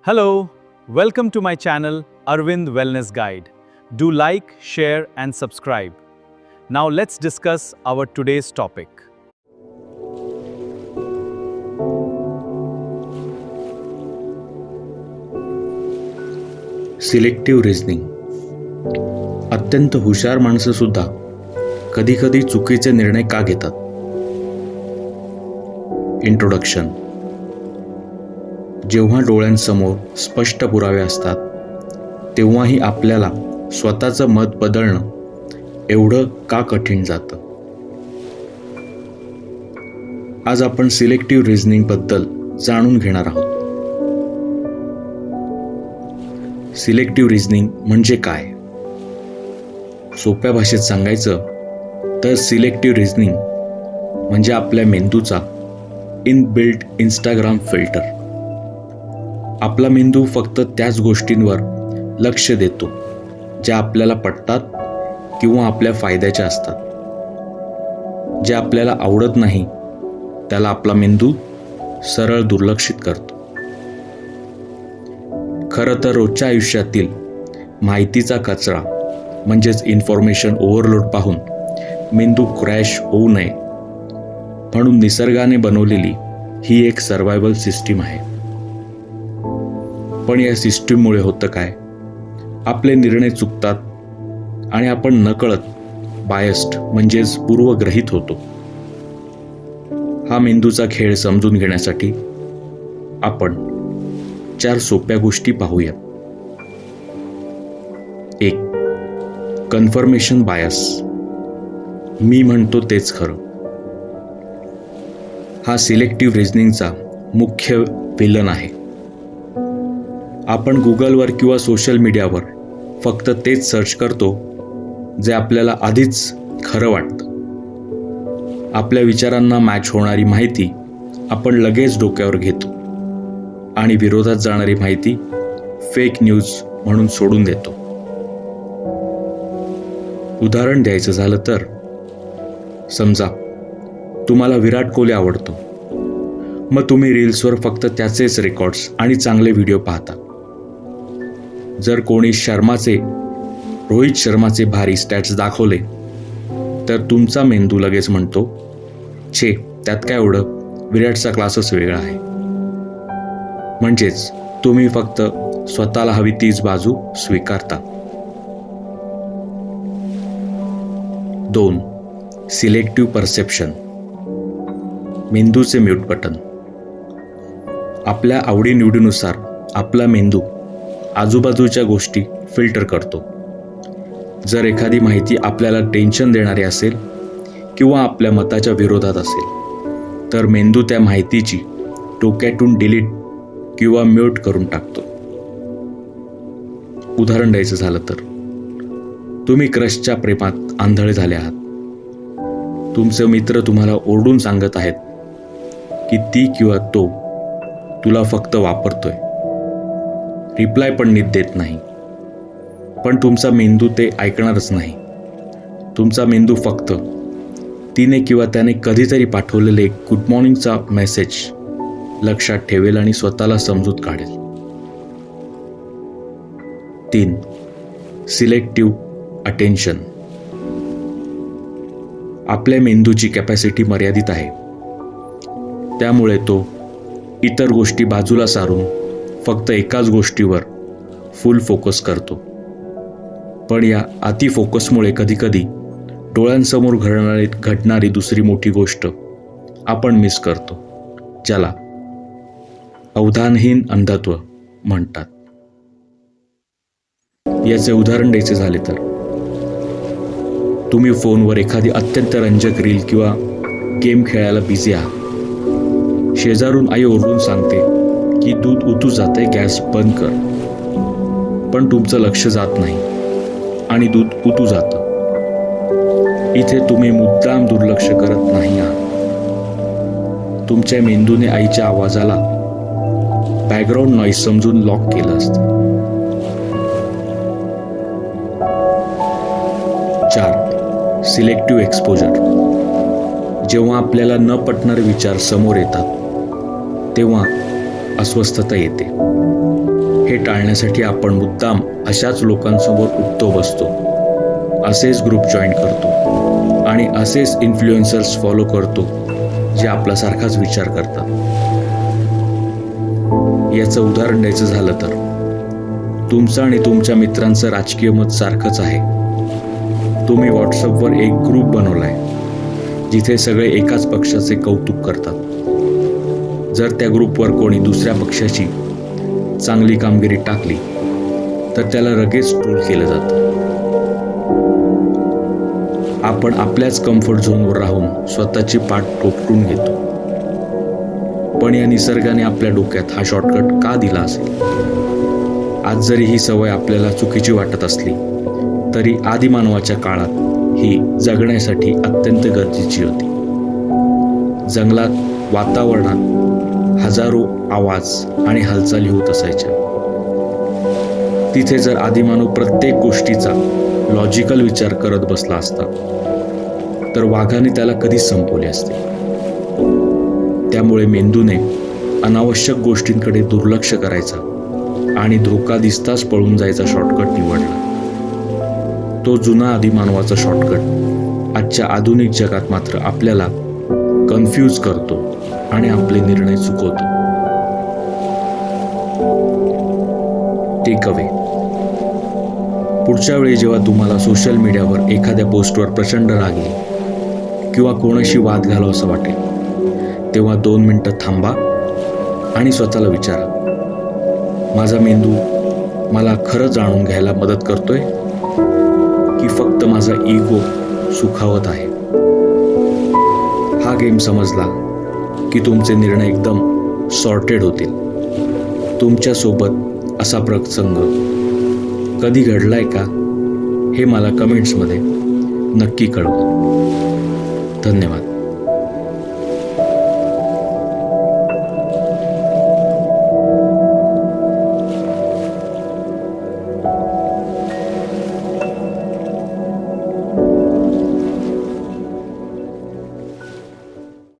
Hello, welcome to my channel Arvind Wellness Guide. Do like, share and subscribe. Now let's discuss our today's topic. Selective reasoning. अत्यंत हुशार माणसं सुद्धा कधी कधी चुकीचे निर्णय का घेतात? इंट्रोडक्शन. जेव्हा डोळ्यांसमोर स्पष्ट पुरावे असतात तेव्हाही आपल्याला स्वतःचं मत बदलणं एवढं का कठीण जातं? आज आपण सिलेक्टिव्ह रिझनिंग बद्दल जाणून घेणार आहोत. सिलेक्टिव्ह रिझनिंग म्हणजे काय? सोप्या भाषेत सांगायचं तर सिलेक्टिव्ह रिझनिंग म्हणजे आपल्या मेंदूचा इनबिल्ट इंस्टाग्राम फिल्टर. आपला मेंदू फक्त त्याच गोष्टींवर लक्ष देतो ज्या आपल्याला पटतात किंवा आपल्या फायद्याच्या असतात. जे आपल्याला आवडत नाही त्याला आपला मेंदू सरळ दुर्लक्षित करतो. खरं तर रोजच्या आयुष्यातील माहितीचा कचरा म्हणजेच इन्फॉर्मेशन ओव्हरलोड पाहून मेंदू क्रॅश होऊ नये म्हणून निसर्गाने बनवलेली ही एक सर्व्हायव्हल सिस्टीम आहे. पण या सिस्टीममुळे होतं काय? आपले निर्णय चुकतात आणि आपण नकळत बायस्ड म्हणजेच पूर्वग्रहित होतो. हा मेंदूचा खेळ समजून घेण्यासाठी आपण 4 सोप्या गोष्टी पाहूया. 1. Confirmation bias. मी म्हणतो तेच खरं. हा सिलेक्टिव्ह रिझनिंगचा मुख्य विलन आहे. आपण गुगलवर किंवा सोशल मीडियावर फक्त तेच सर्च करतो जे आपल्याला आधीच खरं वाटतं. आपल्या विचारांना मॅच होणारी माहिती आपण लगेच डोक्यावर घेतो आणि विरोधात जाणारी माहिती फेक न्यूज म्हणून सोडून देतो. उदाहरण द्यायचं झालं तर, समजा तुम्हाला विराट कोहली आवडतो, मग तुम्ही रील्सवर फक्त त्याचेच रेकॉर्ड्स आणि चांगले व्हिडिओ पाहता. जर कोणी रोहित शर्माचे भारी स्टॅट्स दाखवले तर तुमचा मेंदू लगेच म्हणतो, छे त्यात काय एवढं, विराटचा क्लासच वेगळा आहे. म्हणजेच तुम्ही फक्त स्वतःला हवी तीच बाजू स्वीकारता. 2. Selective perception. मेंदूचे म्यूट बटन. आपल्या आवडीनिवडीनुसार आपला मेंदू आजूबाजूच्या गोष्टी फिल्टर करतो. जर एखादी माहिती आपल्याला टेन्शन देणारी असेल किंवा आपल्या मताच्या विरोधात असेल तर मेंदू त्या माहितीची डोक्यातून डिलीट किंवा म्यूट करून टाकतो. उदाहरण द्यायचं झालं तर, तुम्ही क्रशच्या प्रेमात आंधळे झाले आहात. तुमचे मित्र तुम्हाला ओरडून सांगत आहेत की ती किंवा तो तुला फक्त वापरतोय, रिप्लाय पण नीट देत नाही. पण तुमचा मेंदू ते ऐकणारच नाही. तुमचा मेंदू फक्त तिने किंवा त्याने कधीतरी पाठवलेले गुड मॉर्निंगचा मेसेज लक्षात ठेवेल आणि स्वतःला समजूत काढेल. 3. Selective attention. आपल्या मेंदूची कॅपॅसिटी मर्यादित आहे, त्यामुळे तो इतर गोष्टी बाजूला सारून फक्त एकाच गोष्टीवर फुल फोकस करतो. पण या अति फोकसमुळे कधीकधी डोळ्यांसमोर घडणारी दुसरी मोठी गोष्ट आपण मिस करतो, ज्याला अवधानहीन अंधत्व म्हणतात. याचे उदाहरण द्यायचे झाले तर, तुम्ही फोनवर एखादी अत्यंत रंजक रील किंवा गेम खेळायला बिझी आहात. शेजारून आई ओरडून सांगते की दूध उतू जाते, गॅस बंद कर. पण तुमचं लक्ष जात नाही आणि दूध उतू जातं. इथे तुम्ही मुद्दाम दुर्लक्ष करत नाही आहात. तुमच्या मेंदूने आईच्या आवाजाला बॅकग्राऊंड नॉईज समजून लॉक केलं असतं. 4. Selective exposure. जेव्हा आपल्याला न पटणारे विचार समोर येतात तेव्हा अस्वस्थता येते. टाळण्यासाठी आपण मुद्दाम अशाच लोकांसमोर उठतो बसतो, असेच ग्रुप जॉईन करतो आणि असेच इन्फ्लुएन्सर्स फॉलो करतो जे आपल्यासारखाच विचार करतात. याचं उदाहरण द्यायचं झालं तर तुमचं आणि तुमच्या मित्रांचं राजकीय मत सारखंच आहे. तुम्ही व्हॉट्सअपवर एक ग्रुप बनवलाय जिथे सगळे एकाच पक्षाचे कौतुक करतात. जर त्या ग्रुपवर कोणी दुसऱ्या पक्षाची चांगली कामगिरी टाकली तर त्याला लगेच ट्रोल केलं जातं. आपण आपल्याच कम्फर्ट झोनवर राहून स्वतःची पाठ ठोकटून घेतो. पण या निसर्गाने आपल्या डोक्यात हा शॉर्टकट का दिला असेल? आज जरी ही सवय आपल्याला चुकीची वाटत असली तरी आदिमानवाच्या काळात ही जगण्यासाठी अत्यंत गरजेची होती. जंगलात, वातावरणात हजारो आवाज आणि हालचाली होत असायच्या. तिथे जर आदिमानव प्रत्येक गोष्टीचा लॉजिकल विचार करत बसला असता तर वाघाने त्याला कधीच संपवले असते. त्यामुळे मेंदूने अनावश्यक गोष्टींकडे दुर्लक्ष करायचा आणि धोका दिसताच पळून जायचा शॉर्टकट निवडला. तो जुना आदिमानवाचा शॉर्टकट आजच्या आधुनिक जगात मात्र आपल्याला कन्फ्यूज करतो आणि आपले निर्णय चुकवतो. टेक अवे: पुढच्या वेळी जेव्हा तुम्हाला सोशल मीडियावर एखाद्या पोस्टवर प्रचंड राग येईल किंवा कोणाशी वाद घालावासा वाटेल तेव्हा 2 मिनिटं थांबा आणि स्वतःला विचारा, माझा मेंदू मला खरं जाणून घ्यायला मदत करतोय की फक्त माझा इगो सुखावत आहे? हा गेम समजला की तुमचे निर्णय एकदम सॉर्टेड होतील. तुमच्यासोबत असा प्रसंग कधी घडलाय का हे मला कमेंट्समध्ये नक्की कळवा. धन्यवाद.